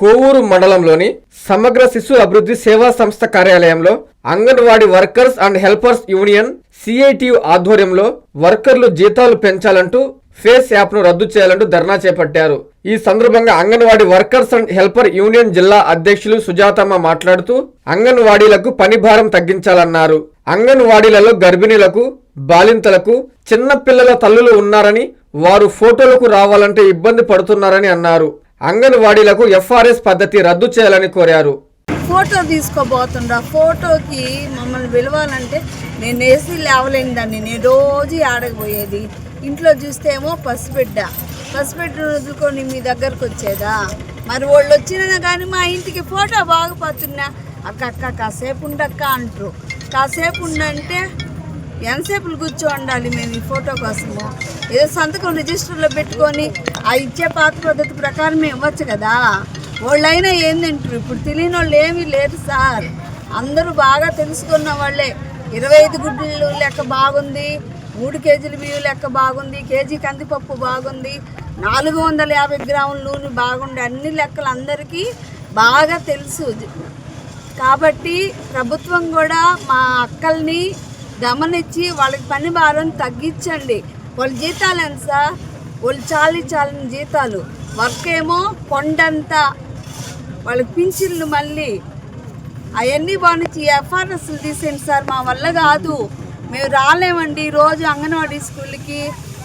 కోవూరు మండలంలోని సమగ్ర శిశు అభివృద్ధి సేవా సంస్థ కార్యాలయంలో anganwadi workers and helpers union CITU ఆధ్వర్యంలో వర్కర్లు జీతాలు పెంచాలంటూ ఫేస్ యాప్ ను రద్దు చేయాలంటూ ధర్నా చేపట్టారు. ఈ సందర్భంగా anganwadi workers and helper union జిల్లా అధ్యక్షులు సుజాతమ్మ మాట్లాడుతూ అంగన్వాడీలకు పని భారం తగ్గించాలన్నారు. అంగన్వాడీలలో గర్భిణీలకు, బాలింతలకు, చిన్న పిల్లల తల్లులు ఉన్నారని, వారు ఫోటోలకు రావాలంటే ఇబ్బంది పడుతున్నారని అన్నారు. అంగన్వాడీలకు ఎఫ్ఆర్ఎస్ పద్ధతి రద్దు చేయాలని కోరారు. ఫోటో తీసుకోబోతుండ్రా, ఫోటోకి మమ్మల్ని పిలవాలంటే నేను ఏసీ లేవలేని దాన్ని, నేను రోజు ఆడకపోయేది. ఇంట్లో చూస్తే ఏమో పసిబిడ్డ వదులుకొని మీ దగ్గరకు వచ్చేదా? మరి వాళ్ళు వచ్చినా కానీ మా ఇంటికి ఫోటో బాగుపోతున్నా, అక్క కాసేపు ఉండక్క అంటారు. కాసేపు ఉండంటే ఎంతసేపులు కూర్చో ఉండాలి మేము ఈ ఫోటో కోసము? ఏదో సంతకం రిజిస్టర్లో పెట్టుకొని ఆ ఇచ్చే పాత పద్ధతి ప్రకారమే ఇవ్వచ్చు కదా. వాళ్ళైనా ఏందంటారు, ఇప్పుడు తెలియని వాళ్ళు ఏమీ లేరు సార్, అందరూ బాగా తెలుసుకున్న వాళ్ళే. 25 గుడ్లు లెక్క బాగుంది, 3 కేజీల బియ్యం లెక్క బాగుంది, కేజీ కందిపప్పు బాగుంది, 450 గ్రాముల నూనె బాగుంది, అన్ని లెక్కలు అందరికీ బాగా తెలుసు. కాబట్టి ప్రభుత్వం కూడా మా అక్కల్ని గమనించి వాళ్ళకి పని భారం తగ్గించండి. వాళ్ళ జీతాలు ఎంత సార్? వాళ్ళు చాలని జీతాలు, వర్క్ ఏమో కొండంత, వాళ్ళకి పింఛన్లు మళ్ళీ అవన్నీ బాగుంచి ఎఫ్ఆర్ఎస్లు తీసేయండి సార్. మా వల్ల కాదు, మేము రాలేమండి. రోజు అంగన్వాడీ స్కూల్కి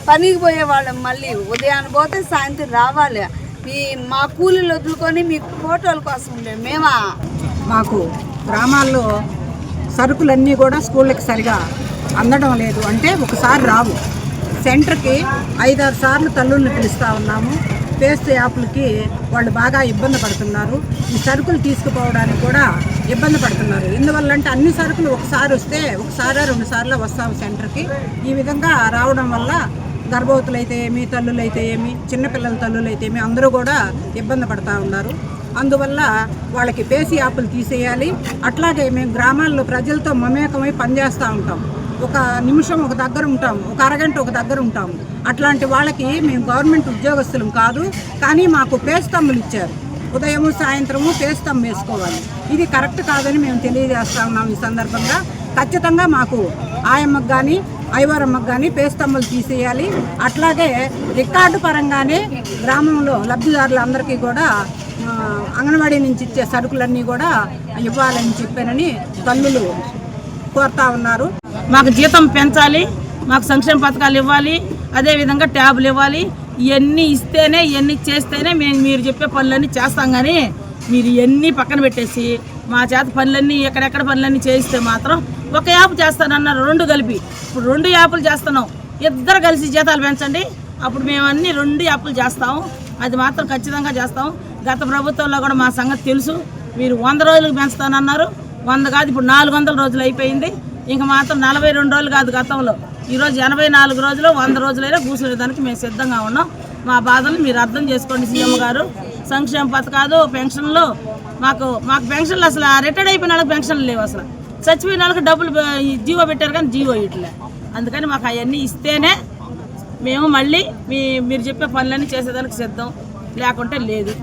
పనికి పోయేవాళ్ళం, మళ్ళీ ఉదయాన్ని పోతే సాయంత్రం రావాలి. మా కూలీలు వదులుకొని మీకు ఫోటోల కోసం ఉండేవి మేమా? మాకు గ్రామాల్లో సరుకులన్నీ కూడా స్కూళ్ళకి సరిగా అందడం లేదు. అంటే ఒకసారి రావు, సెంటర్కి 5-6 సార్లు తల్లుల్ని పిలుస్తూ ఉన్నాము. పేస్ట్ యాప్లకి వాళ్ళు బాగా ఇబ్బంది పడుతున్నారు. ఈ సరుకులు తీసుకుపోవడానికి కూడా ఇబ్బంది పడుతున్నారు. ఎందువల్లంటే అన్ని సరుకులు ఒకసారి వస్తే 1-2 సార్లు వస్తాము సెంటర్కి. ఈ విధంగా రావడం వల్ల గర్భవతులు అయితే ఏమి, తల్లులు అయితే ఏమి, చిన్నపిల్లల తల్లులు అయితే ఏమి, అందరూ కూడా ఇబ్బంది పడుతూ ఉన్నారు. అందువల్ల వాళ్ళకి పేసి యాప్లు తీసేయాలి. అట్లాగే మేము గ్రామాల్లో ప్రజలతో మమేకమై పనిచేస్తూ ఉంటాం. ఒక నిమిషం ఒక దగ్గర ఉంటాం, ఒక అరగంట ఒక దగ్గర ఉంటాము. అట్లాంటి వాళ్ళకి మేము గవర్నమెంట్ ఉద్యోగస్తులం కాదు, కానీ మాకు పేస్తమ్ములు ఇచ్చారు. ఉదయము సాయంత్రము పేస్తమ్ము వేసుకోవాలి. ఇది కరెక్ట్ కాదని మేము తెలియజేస్తా ఉన్నాం. ఈ సందర్భంగా ఖచ్చితంగా మాకు ఆయమ్మకు కానీ ఐవారమ్మకు కానీ పేస్తమ్ములు తీసేయాలి. అట్లాగే రికార్డు పరంగానే గ్రామంలో లబ్ధిదారులందరికీ కూడా అంగన్వాడీ నుంచి ఇచ్చే సరుకులన్నీ కూడా ఇవ్వాలని చెప్పానని తల్లులు కోరుతా ఉన్నారు. మాకు జీతం పెంచాలి, మాకు సంక్షేమ పథకాలు ఇవ్వాలి, అదేవిధంగా ట్యాబులు ఇవ్వాలి. ఇవన్నీ ఇస్తేనే, ఇవన్నీ చేస్తేనే మేము మీరు చెప్పే పనులన్నీ చేస్తాం. కానీ మీరు ఇవన్నీ పక్కన పెట్టేసి మా చేత పనులన్నీ ఎక్కడెక్కడ పనులన్నీ చేయిస్తే మాత్రం ఒక యాప్ చేస్తానన్నారు, 2 కలిపి. ఇప్పుడు 2 యాప్లు చేస్తున్నాం. ఇద్దరు కలిసి జీతాలు పెంచండి, అప్పుడు మేము అన్ని 2 యాప్లు చేస్తాము. అది మాత్రం ఖచ్చితంగా చేస్తాము. గత ప్రభుత్వంలో కూడా మా సంగతి తెలుసు. మీరు 100 రోజులకు పెంచుతానన్నారు, 100 కాదు, ఇప్పుడు 400 రోజులు అయిపోయింది. ఇంకా మాత్రం 42 రోజులు కాదు గతంలో, ఈరోజు 84 రోజులు, 100 రోజులైనా కూర్చునేదానికి మేము సిద్ధంగా ఉన్నాం. మా బాధలు మీరు అర్థం చేసుకోండి సీఎం గారు. సంక్షేమ పథకాలు, పెన్షన్లు, మాకు పెన్షన్లు అసలు రిటైర్డ్ అయిపోయిన వాళ్ళకి పెన్షన్లు లేవు. అసలు చచ్చిపోయిన వాళ్ళకి డబ్బులు జీవో పెట్టారు కానీ జీవో ఇట్లే. అందుకని మాకు అవన్నీ ఇస్తేనే మేము మళ్ళీ మీరు చెప్పే పనులన్నీ చేసేదానికి సిద్ధం, లేకుంటే లేదు.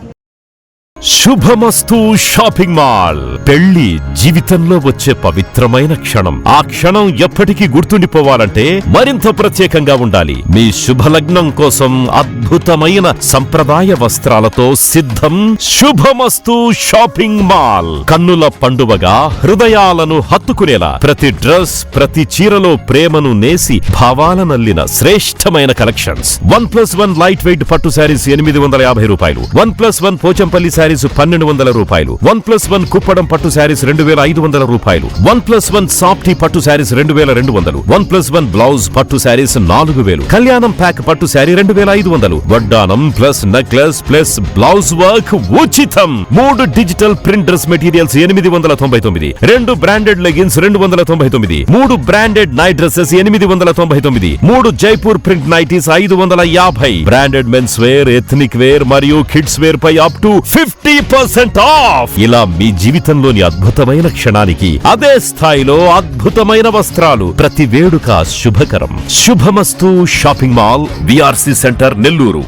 శుభమస్తు షాపింగ్ మాల్. పెళ్లి జీవితంలో వచ్చే పవిత్రమైన క్షణం. ఆ క్షణం ఎప్పటికీ గుర్తుండిపోవాలంటే మరింత ప్రత్యేకంగా ఉండాలి. మీ శుభలగ్నం కోసం అద్భుతమైన సంప్రదాయ వస్త్రాలతో సిద్ధం శుభమస్తు షాపింగ్ మాల్. కన్నుల పండువగా హృదయాలను హత్తుకునేలా ప్రతి డ్రెస్, ప్రతి చీరలో ప్రేమను నేసి భావాలనల్లిన శ్రేష్టమైన కలెక్షన్స్. 1+1 లైట్ వెయిట్ పట్టు శారీస్ 850 రూపాయలు, 1+1 పోచంపల్లి శారీస్ 1200 రూపాయలు, 1+1 కుప్పడం పట్టు శారీస్ 2500 రూపాయలు, 1+1 సాఫ్టీ పట్టు శారీస్ 2200, 1+1 బ్లౌజ్ పట్టు శారీస్ 4000, కళ్యాణం ప్యాక్ పట్టు శారీ 2500, వడ్డానం plus necklace plus blouse work ఉచితం. 3 digital print dress materials 899, 2 branded leggings 299, 3 branded night dresses 899, 3 Jaipur print nighties 550, branded men's wear, ethnic wear మరియు కిడ్స్ వేర్ పై అప్ టు 50% ఆఫ్. ఇలా మీ జీవితంలోని అద్భుతమైన క్షణానికి అదే స్థాయిలో అద్భుతమైన వస్త్రాలు. ప్రతి వేడుక శుభకరం. శుభమస్తు shopping mall, VRC centre, Nellore.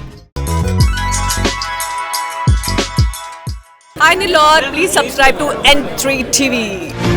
Hi Nilor, please subscribe to N3 TV.